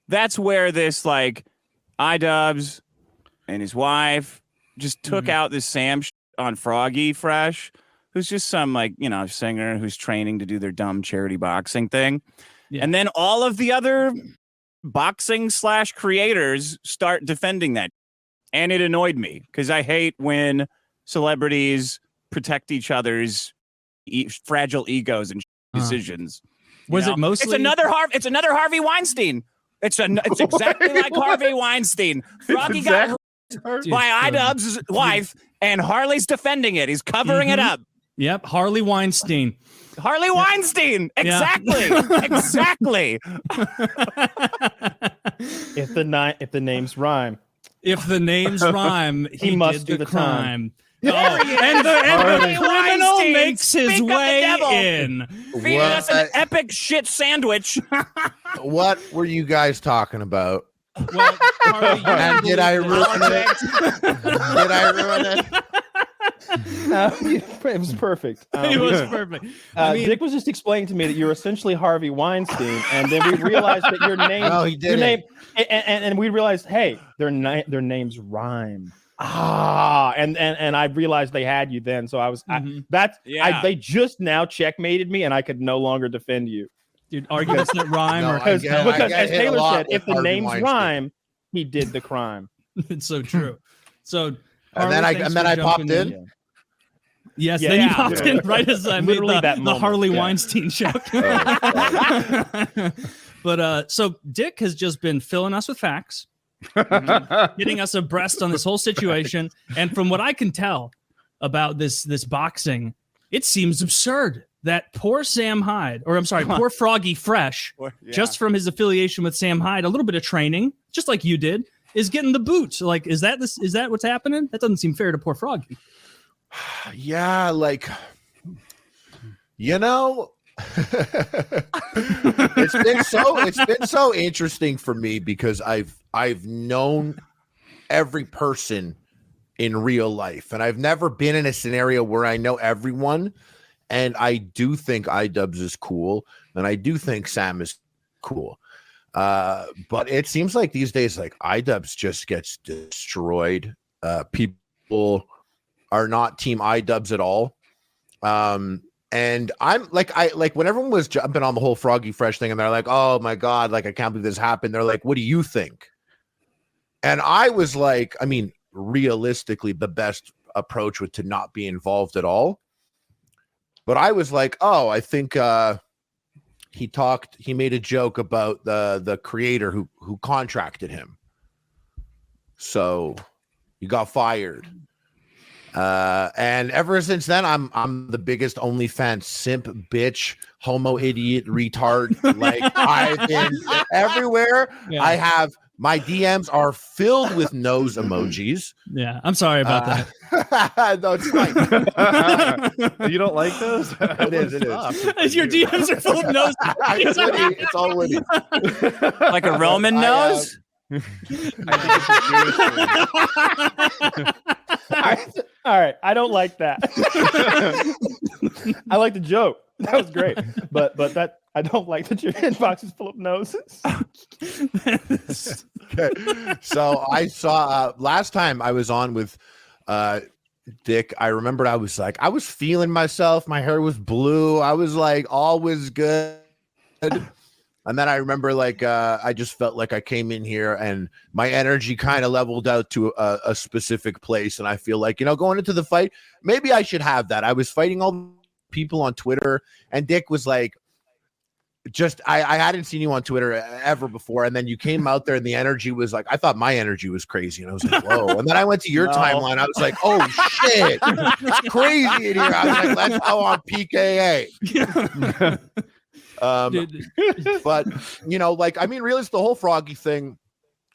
that's where this like iDubbbz and his wife just took out this Sam on Froggy Fresh, who's just some like, you know, singer who's training to do their dumb charity boxing thing. Yeah. And then all of the other boxing / creators start defending that. And it annoyed me because I hate when celebrities protect each other's fragile egos and decisions. Was it mostly? It's another Harvey Weinstein. It's exactly like Harvey Weinstein. Froggy got hurt by iDubbbz's wife, and Harley's defending it. He's covering it up. Yep, Harley Weinstein. Harley Weinstein. Exactly. Exactly. If the names rhyme. If the names rhyme, he must do the crime. And the criminal makes his way in. Feeding us an epic shit sandwich. What were you guys talking about? Well, Harley, and did I ruin it? Did I ruin it? It was perfect. It was perfect. Dick was just explaining to me that you're essentially Harvey Weinstein, and then we realized that your name. No, he didn't. And we realized, hey, their names rhyme. And I realized they had you then. So I was they just now checkmated me, and I could no longer defend you. Dude, arguments that rhyme, because as Taylor said, if the names rhyme, he did the crime. It's so true. So and then I popped in. Yeah. Yes, then you popped in right as I made the Harley Weinstein joke. But so Dick has just been filling us with facts, getting us abreast on this whole situation. And from what I can tell about this boxing, it seems absurd that poor Sam Hyde, or I'm sorry, poor Froggy Fresh, just from his affiliation with Sam Hyde, a little bit of training, just like you did, is getting the boot. Like, is that what's happening? That doesn't seem fair to poor Froggy. Yeah, like, you know, it's been so interesting for me because I've known every person in real life, and I've never been in a scenario where I know everyone. And I do think iDubbbz is cool, and I do think Sam is cool. But it seems like these days, like iDubbbz just gets destroyed. People are not team iDubbbz at all. And I'm like, when everyone was jumping on the whole Froggy Fresh thing, and they're like, "Oh my god, like I can't believe this happened." They're like, "What do you think?" And I was like, I mean, realistically, the best approach was to not be involved at all. But I was like, oh, I think he made a joke about the creator who contracted him. So he got fired. And ever since then, I'm the biggest OnlyFans simp, bitch, homo, idiot, retard. Like I've been everywhere. Yeah. I have my DMs are filled with nose emojis. Yeah, I'm sorry about that. No, it's fine. You don't like those? It is. Your DMs are full of nose. It's all witty. Like a Roman nose? All right. I don't like that. I like the joke. That was great. But that I don't like that your inbox is full of noses. Okay. So I saw last time I was on with Dick, I remembered I was feeling myself. My hair was blue. I was like, all was good. And then I remember I just felt like I came in here and my energy kind of leveled out to a specific place. And I feel like, going into the fight, maybe I should have that. I was fighting all people on Twitter, and Dick was like, I hadn't seen you on Twitter ever before. And then you came out there and the energy was like, I thought my energy was crazy. And I was like, whoa. And then I went to your timeline. I was like, oh shit, it's crazy in here. I was like, let's go on PKA. But realistically, the whole Froggy thing,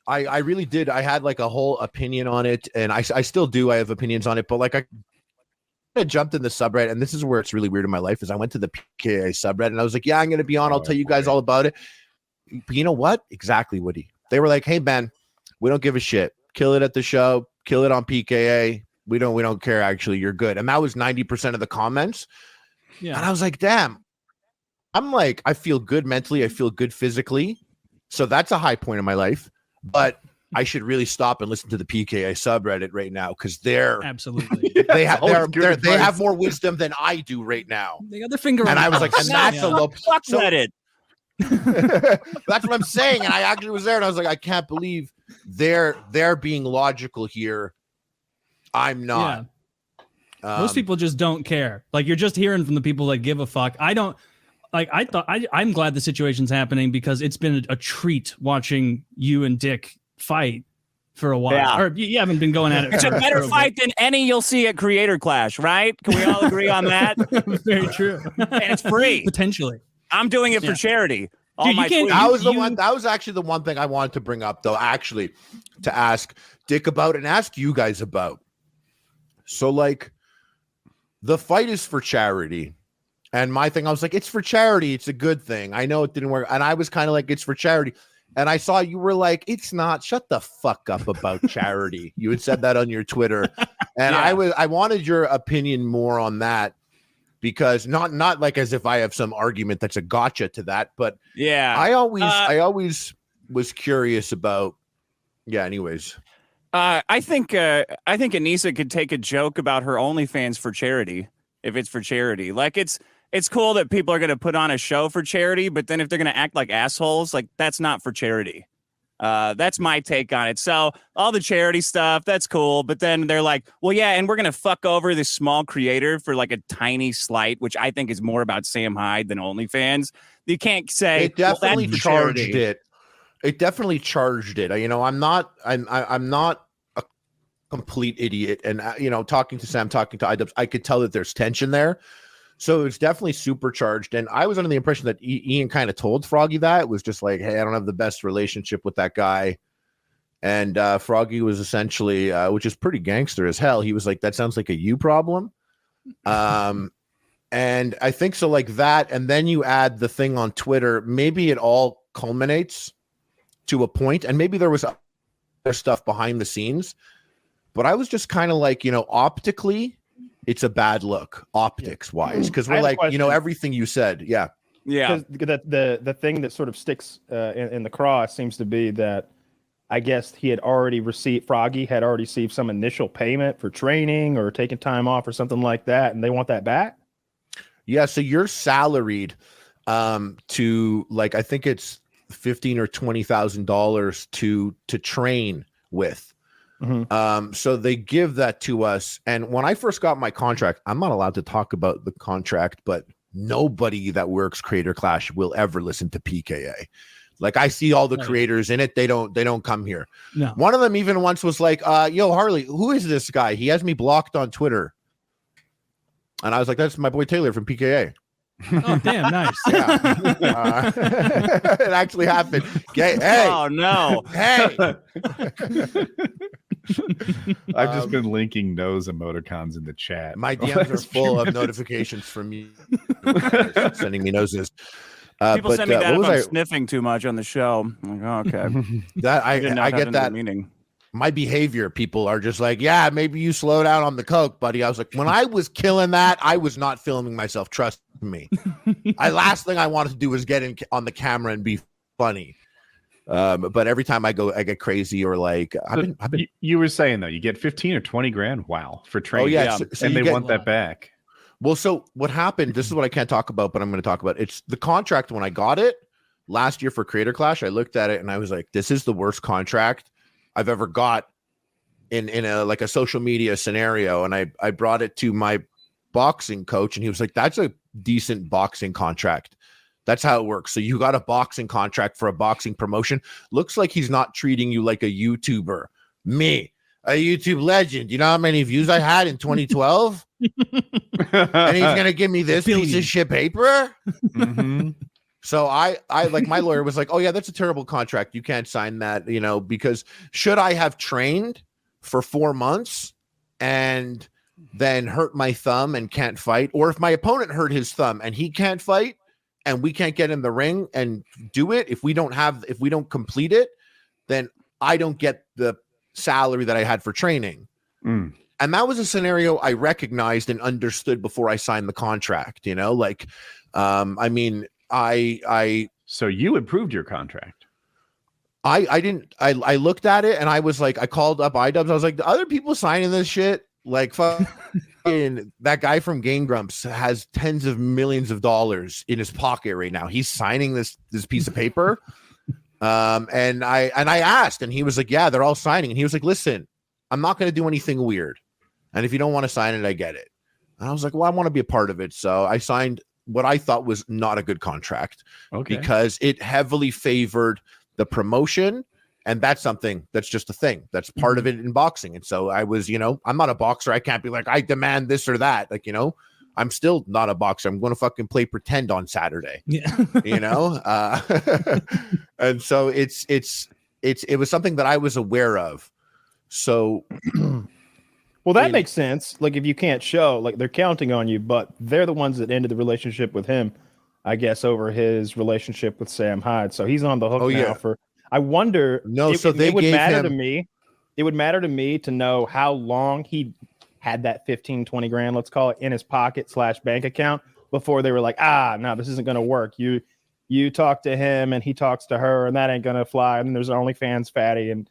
I really did. I had like a whole opinion on it, and I still do. I have opinions on it, but like I jumped in the subreddit, and this is where it's really weird in my life, is I went to the PKA subreddit and I was like, yeah, I'm going to be on. I'll tell you guys all about it. But you know what? Exactly, Woody. They were like, hey, Ben, we don't give a shit. Kill it at the show. Kill it on PKA. We don't care. Actually, you're good. And that was 90% of the comments. Yeah. And I was like, damn. I'm like, I feel good mentally. I feel good physically. So that's a high point in my life. But I should really stop and listen to the PKA subreddit right now because absolutely they have more wisdom than I do right now. They got their finger and on I was like, and that's a low. Fuck Reddit. That's what I'm saying. And I actually was there and I was like, I can't believe they're being logical here. I'm not. Most people just don't care. Like, you're just hearing from the people that give a fuck. I don't like. I'm glad the situation's happening because it's been a treat watching you and Dick fight for a while. Yeah. Or you haven't been going at it. It's a better fight than any you'll see at Creator Clash, right? Can we all agree on that? Very true. And it's free. Potentially. I'm doing it for charity. Dude, you can't- That was actually the one thing I wanted to bring up, though, actually, to ask Dick about and ask you guys about. So, like, the fight is for charity. And my thing, I was like, it's for charity. It's a good thing. I know it didn't work. And I was kind of like, it's for charity. And I saw you were like, it's not. Shut the fuck up about charity. You had said that on your Twitter. And I wanted your opinion more on that. Because not like as if I have some argument that's a gotcha to that, but I always was curious about. Yeah. Anyways, I think Anissa could take a joke about her OnlyFans for charity if it's for charity. Like it's cool that people are going to put on a show for charity, but then if they're going to act like assholes, like that's not for charity. That's my take on it. So all the charity stuff, that's cool. But then they're like, well, yeah, and we're going to fuck over this small creator for like a tiny slight, which I think is more about Sam Hyde than OnlyFans. You can't say it definitely charged charity. it. It definitely charged it. You know, I'm not a complete idiot. And, you know, talking to Sam, talking to iDubbbz, I could tell that there's tension there. So it's definitely supercharged. And I was under the impression that Ian kind of told Froggy that. It was just like, hey, I don't have the best relationship with that guy. And Froggy was essentially, which is pretty gangster as hell. He was like, that sounds like a you problem. And I think so, like that. And then you add the thing on Twitter. Maybe it all culminates to a point, and maybe there was other stuff behind the scenes. But I was just kind of like, you know, optically, it's a bad look optics wise, because we're like, you know, everything you said. Yeah. Because the thing that sort of sticks in the cross seems to be that I guess Froggy had already received some initial payment for training or taking time off or something like that, and they want that back. Yeah. So you're salaried to, like, I think it's $15,000 or $20,000 to train with. Mm-hmm. So they give that to us. And when I first got my contract, I'm not allowed to talk about the contract, but nobody that works Creator Clash will ever listen to PKA. Like, I see all the creators in it. They don't come here. No. One of them even once was like, yo, Harley, who is this guy? He has me blocked on Twitter. And I was like, that's my boy Taylor from PKA. Oh, damn, nice. Yeah. It actually happened. Okay, hey. Oh, no. Hey. I've just been linking nose emoticons in the chat. My DMs are full of notifications from you sending me noses. People send me that if I'm sniffing too much on the show. I'm like, oh, okay. That I get that. Meaning. My behavior, people are just like, yeah, maybe you slow down on the coke, buddy. I was like, when I was killing that, I was not filming myself. Trust me. Last thing I wanted to do was get on the camera and be funny. But every time I get crazy or like, you were saying though, you get 15 or 20 grand. Wow. For training. Oh yeah. So and they want that back. Well, so what happened, this is what I can't talk about, but I'm going to talk about. It's the contract. When I got it last year for Creator Clash, I looked at it and I was like, this is the worst contract I've ever got in a social media scenario. And I brought it to my boxing coach and he was like, that's a decent boxing contract. That's how it works. So you got a boxing contract for a boxing promotion. Looks like he's not treating you like a YouTuber. Me, a YouTube legend. You know how many views I had in 2012? And he's going to give me this piece of shit paper? Mm-hmm. So I like, my lawyer was like, oh yeah, that's a terrible contract. You can't sign that, you know, because should I have trained for 4 months and then hurt my thumb and can't fight, or if my opponent hurt his thumb and he can't fight and we can't get in the ring and do it, if we don't complete it, then I don't get the salary that I had for training. And that was a scenario I recognized and understood before I signed the contract, you know, like, I mean, so you improved your contract. I looked at it and I was like, I called up iDubbbz. I was like, the other people signing this shit, like fucking that guy from Game Grumps has tens of millions of dollars in his pocket right now. He's signing this piece of paper. And I asked, and he was like, yeah, they're all signing. And he was like, listen, I'm not going to do anything weird. And if you don't want to sign it, I get it. And I was like, well, I want to be a part of it. So I signed what I thought was not a good contract because it heavily favored the promotion. And that's something that's just a thing that's part of it in boxing. And so I was, I'm not a boxer. I can't be like, I demand this or that. Like, I'm still not a boxer. I'm going to fucking play pretend on Saturday, and so it was something that I was aware of. So, well, that makes sense. Like if you can't show, like they're counting on you, but they're the ones that ended the relationship with him, I guess, over his relationship with Sam Hyde. So he's on the hook now for. I wonder. No, it would matter to me. It would matter to me to know how long he had that 15, 20 grand, let's call it, in his pocket / bank account before they were like, no, this isn't going to work. You talk to him and he talks to her and that ain't going to fly. And then there's OnlyFans fatty and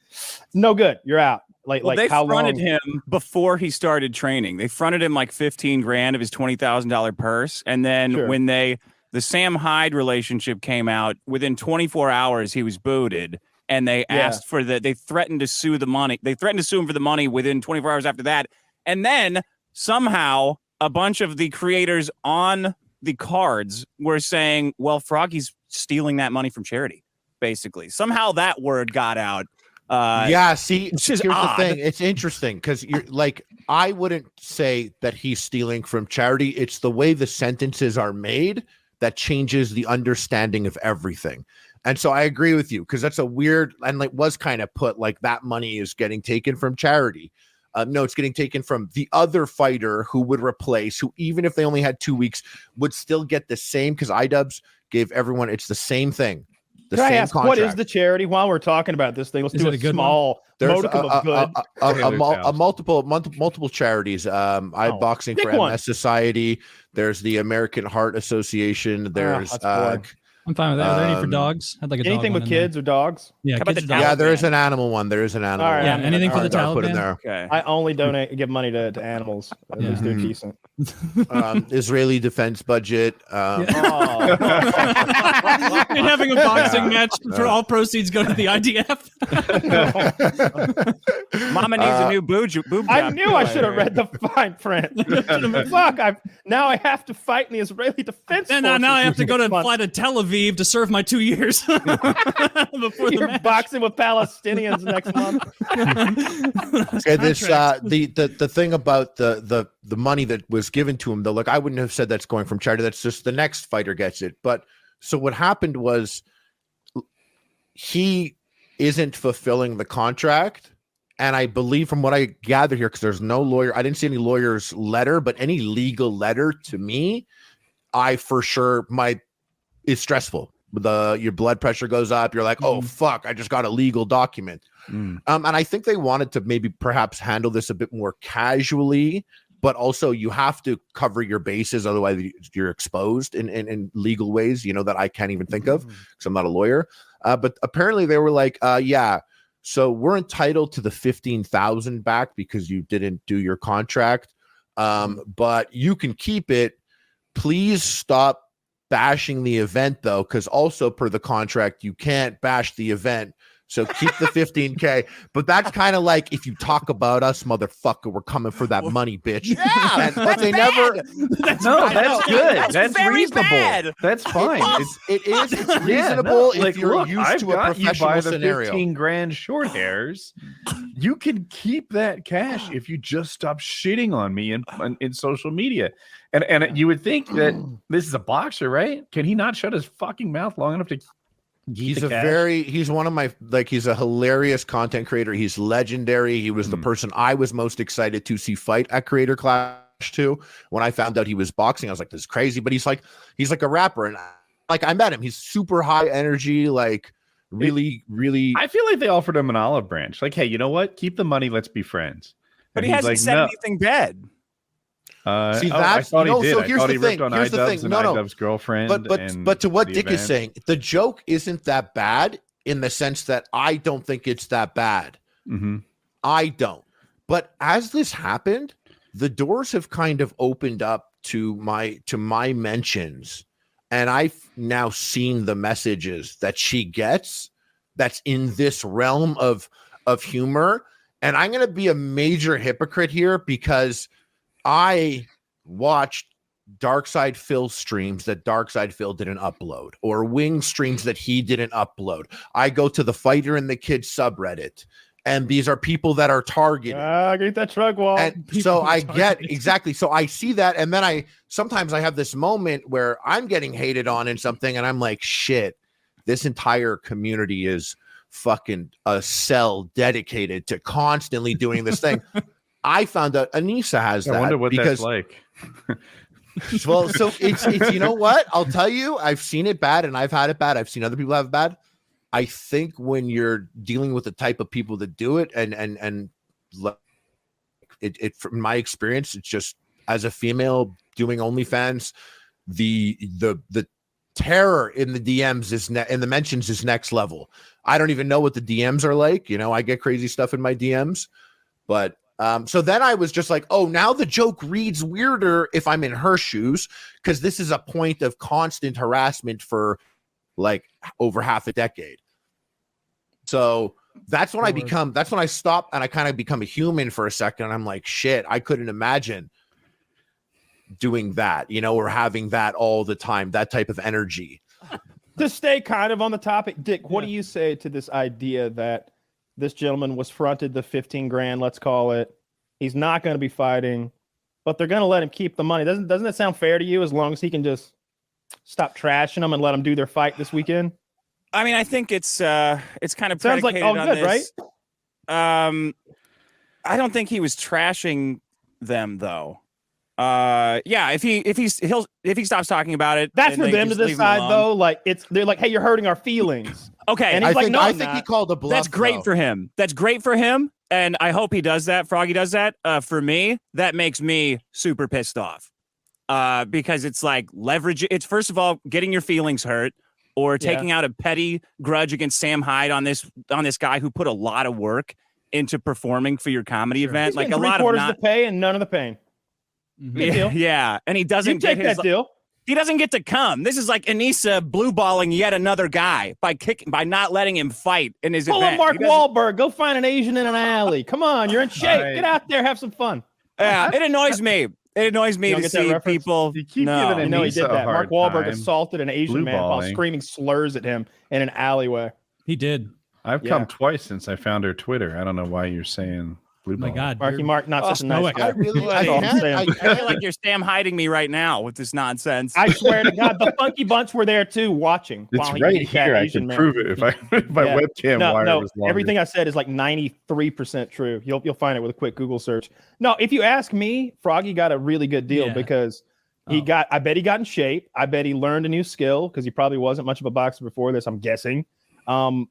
no good. You're out. Like they how fronted long? him before he started training. They fronted him like 15 grand of his $20,000 purse. And then when the Sam Hyde relationship came out, within 24 hours, he was booted. And they asked for they threatened to sue the money. They threatened to sue him for the money within 24 hours after that. And then somehow a bunch of the creators on the cards were saying, well, Froggy's stealing that money from charity, basically. Somehow that word got out. See, here's the thing. It's interesting because you're like, I wouldn't say that he's stealing from charity. It's the way the sentences are made that changes the understanding of everything. And so I agree with you because that's a weird, and like was kind of put like that money is getting taken from charity. No, it's getting taken from the other fighter who would replace, who even if they only had 2 weeks would still get the same, because iDubbbz gave everyone, it's the same thing. Can I ask, what is the charity? While we're talking about this thing, let's do a small modicum of good. Multiple charities. Boxing for MS Society. There's the American Heart Association. There's I'm fine with that. Are there any for dogs? I'd like a anything dog with kids or dogs? Yeah, there is an animal one. There is an animal. All right, yeah, anything for the Taliban. Put in there. Okay. I only give money to animals. At least they're decent. Israeli defense budget. And having a boxing match for all proceeds go to the IDF. Mama needs a new boob job. I knew I should have read the fine print. Fuck! Now I have to fight in the Israeli defense. And now I have to go to fly to Tel Aviv to serve my 2 years before you're the boxing with Palestinians next month. Okay, the thing about the money that was given to him, though, like I wouldn't have said that's going from charity. That's just the next fighter gets it. But so what happened was he isn't fulfilling the contract. And I believe from what I gather here, because there's no lawyer, I didn't see any lawyer's letter, but any legal letter to me, I for sure it's stressful. Your blood pressure goes up. You're like, oh fuck, I just got a legal document. And I think they wanted to maybe perhaps handle this a bit more casually, but also you have to cover your bases, otherwise you're exposed in legal ways, that I can't even think of because I'm not a lawyer. But apparently they were like, so we're entitled to the $15,000 back because you didn't do your contract, but you can keep it. Please stop bashing the event, though, because also per the contract, you can't bash the event. So keep the 15K. But that's kind of like, if you talk about us, motherfucker, we're coming for that money, bitch. Yeah, but they never. That's good. That's reasonable. Bad. That's fine. It's reasonable if you're used to a professional scenario. 15 grand short hairs. You can keep that cash if you just stop shitting on me in social media. And you would think that this is a boxer, right? Can he not shut his fucking mouth long enough to? He's one of my, he's a hilarious content creator. He's legendary. He was the person I was most excited to see fight at Creator Clash 2. When I found out he was boxing, I was like, this is crazy. But he's like a rapper. And I met him. He's super high energy, really. I feel like they offered him an olive branch. Like, hey, you know what? Keep the money. Let's be friends. But he hasn't said anything bad. See, I thought he did. So here's the thing. Here's the thing. No, iDubbbz girlfriend. But to what Dick is saying, the joke isn't that bad in the sense that I don't think it's that bad. Mm-hmm. I don't. But as this happened, the doors have kind of opened up to my mentions, and I've now seen the messages that she gets that's in this realm of humor. And I'm going to be a major hypocrite here because I watched Darkside Phil streams that Darkside Phil didn't upload, or Wing streams that he didn't upload. I go to the Fighter and the Kid subreddit, and these are people that are targeted. Get that truck wall. And so I get exactly. So I see that, and then sometimes I have this moment where I'm getting hated on in something, and I'm like, shit, this entire community is fucking a cell dedicated to constantly doing this thing. I found out Anissa has that. I wonder what that's like. Well, so it's you know what? I'll tell you, I've seen it bad and I've had it bad. I've seen other people have it bad. I think when you're dealing with the type of people that do it and it from my experience, it's just as a female doing OnlyFans, the terror in the DMs in the mentions is next level. I don't even know what the DMs are like. You know, I get crazy stuff in my DMs, but so then I was just like, oh, now the joke reads weirder if I'm in her shoes, because this is a point of constant harassment for like over half a decade. So that's when that's when I stop and I kind of become a human for a second. I'm like, shit, I couldn't imagine doing that, you know, or having that all the time, that type of energy. To stay kind of on the topic, Dick, what do you say to this idea that this gentleman was fronted the 15 grand, let's call it. He's not going to be fighting, but they're going to let him keep the money. Doesn't that sound fair to you, as long as he can just stop trashing them and let them do their fight this weekend? I mean, I think it's kind of sounds like all good, this. Right? I don't think he was trashing them though. Yeah, if he stops talking about it, that's for them to decide though. Like they're like, hey, you're hurting our feelings. Okay, and he's I think he called a bluff. That's great for him. That's great for him, and I hope he does that. Froggy does that. For me, that makes me super pissed off. Because it's like leverage. It's first of all getting your feelings hurt, or taking out a petty grudge against Sam Hyde on this guy who put a lot of work into performing for your comedy event. He's like a lot of the pay and none of the pain. Yeah, and he doesn't take that deal. He doesn't get to come. This is like Anissa blue balling yet another guy by not letting him fight in his event. Mark Wahlberg. Go find an Asian in an alley. Come on, you're in shape. Get out there, have some fun. Yeah, it annoys me. It annoys me to see people. You keep giving he did that. Mark Wahlberg time. assaulted an Asian man while screaming slurs at him in an alleyway. He did. I've come twice since I found her Twitter. I don't know why you're saying blue ball. My God, Mark, not such a nice guy. I feel like you're Sam hiding me right now with this nonsense. I swear to God, the Funky Bunch were there too, watching. It's right here. I can prove it if my webcam wire was longer. Everything I said is like 93% true. You'll find it with a quick Google search. No, if you ask me, Froggy got a really good deal because I bet he got in shape. I bet he learned a new skill because he probably wasn't much of a boxer before this, I'm guessing. And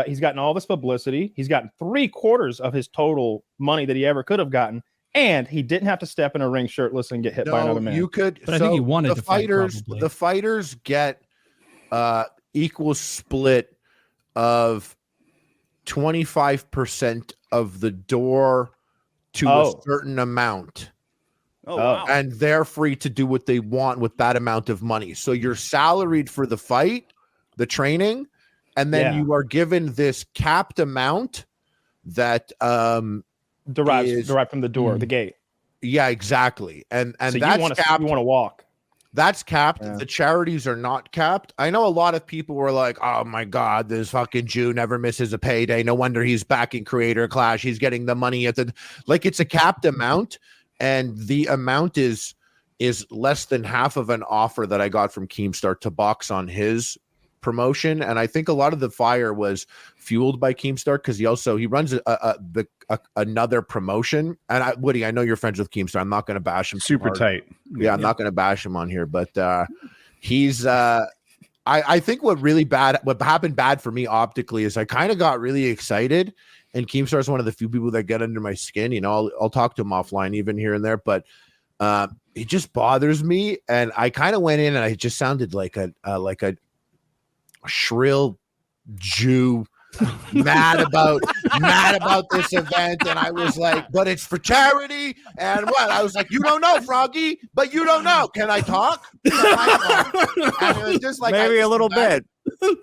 he's gotten all this publicity. He's gotten 3/4 of his total money that he ever could have gotten, and he didn't have to step in a ring shirtless and get hit by another man. You could, but I think he wanted the fighters. The fighters get equal split of 25% of the door to a certain amount. Wow. And they're free to do what they want with that amount of money. So you're salaried for the fight, the training. And then you are given this capped amount that derived from the door, the gate. Yeah, exactly. And so that's capped. You want to walk. That's capped. Yeah. The charities are not capped. I know a lot of people were like, "Oh my God, this fucking Jew never misses a payday. No wonder he's back in Creator Clash. He's getting the money at the like." It's a capped amount, and the amount is less than half of an offer that I got from Keemstar to box on his promotion. And I think a lot of the fire was fueled by Keemstar because he runs another promotion. And Woody, I know you're friends with Keemstar. I'm not going to bash him super tight. Yeah, I'm not going to bash him on here, but he's I think what happened bad for me optically is I kind of got really excited, and Keemstar is one of the few people that get under my skin. You know, I'll talk to him offline even here and there, but it just bothers me. And I kind of went in and I just sounded like a shrill Jew, mad about this event. And I was like, but it's for charity. And what? I was like, you don't know, Froggy, but you don't know. Can I talk? And it was just like maybe a little bit.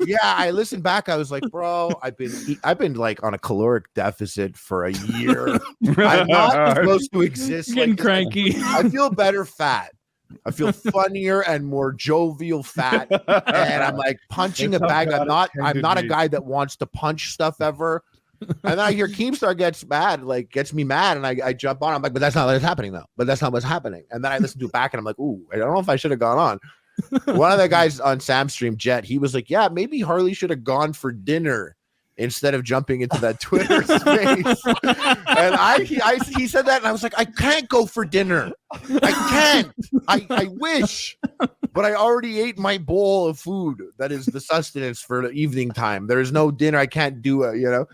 Yeah, I listened back. I was like, bro, I've been like on a caloric deficit for a year. I'm not supposed to exist. Getting like cranky. I feel better fat. I feel funnier and more jovial fat. And I'm like punching a bag. I'm not a guy that wants to punch stuff ever. And then I hear Keemstar gets me mad, and I jump on. I'm like, but that's not what's happening though. But that's not what's happening. And then I listen to it back, and I'm like, ooh, I don't know if I should have gone on. One of the guys on Sam's stream, Jet, he was like, yeah, maybe Harley should have gone for dinner instead of jumping into that Twitter space. And he said that, and I was like, I can't go for dinner. I can't. I wish, but I already ate my bowl of food. That is the sustenance for the evening time. There is no dinner. I can't do it, you know?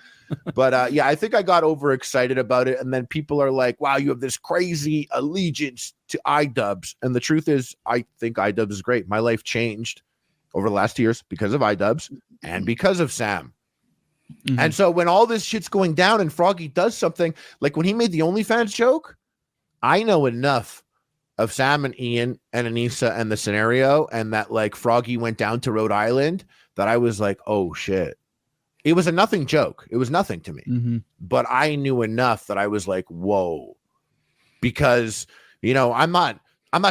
But yeah, I think I got overexcited about it. And then people are like, wow, you have this crazy allegiance to iDubbbz. And the truth is, I think iDubbbz is great. My life changed over the last years because of iDubbbz and because of Sam. Mm-hmm. And so when all this shit's going down and Froggy does something, like when he made the OnlyFans joke, I know enough of Sam and Ian and Anissa and the scenario, and that like Froggy went down to Rhode Island, that I was like, oh shit. It was a nothing joke. It was nothing to me. Mm-hmm. But I knew enough that I was like, whoa. Because, you know, I'm not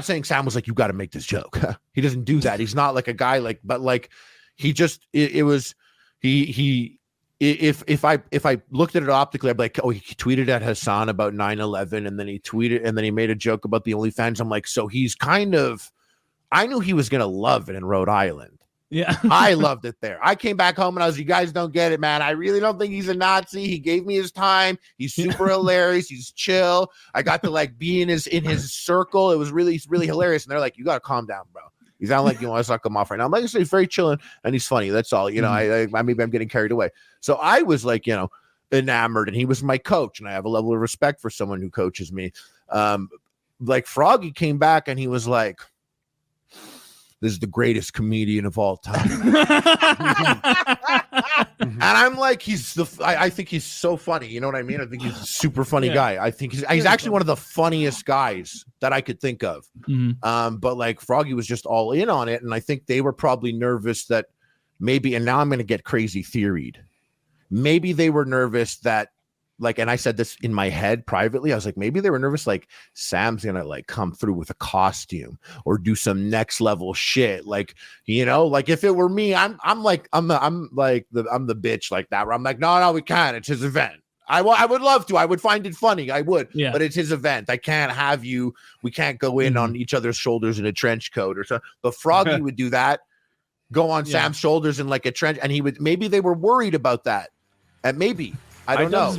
saying Sam was like, you got to make this joke. He doesn't do that. He's not like a guy like, but like he just, if I looked at it optically, I'd be like, oh, he tweeted at Hassan about 9/11, and then he made a joke about the OnlyFans. I'm like, so he's kind of, I knew he was gonna love it in Rhode Island. Yeah, I loved it there. I came back home and I was, you guys don't get it, man. I really don't think he's a Nazi. He gave me his time. He's super hilarious. He's chill. I got to like be in his circle. It was really hilarious. And they're like, you got to calm down, bro. He's not like you want to suck him off right now. I'm like, he's very chilling and he's funny. That's all. You know, I maybe I'm getting carried away. So I was like, you know, enamored, and he was my coach, and I have a level of respect for someone who coaches me. Like Froggy came back and he was like, this is the greatest comedian of all time. And I'm like, I think he's so funny. You know what I mean? I think he's a super funny guy. I think he's actually one of the funniest guys that I could think of. Mm-hmm. But like Froggy was just all in on it. And I think they were probably nervous that maybe, and now I'm going to get crazy theoried. Maybe they were nervous that, like, and I said this in my head privately, I was like, maybe they were nervous, like Sam's gonna like come through with a costume or do some next level shit. Like, you know, like if it were me, I'm the bitch like that, where I'm like, no, we can't. It's his event. I would love to. I would find it funny. I would, but it's his event. I can't have you. We can't go in on each other's shoulders in a trench coat or something. But Froggy would do that, go on Sam's shoulders in like a trench, and maybe they were worried about that. And maybe, I don't know.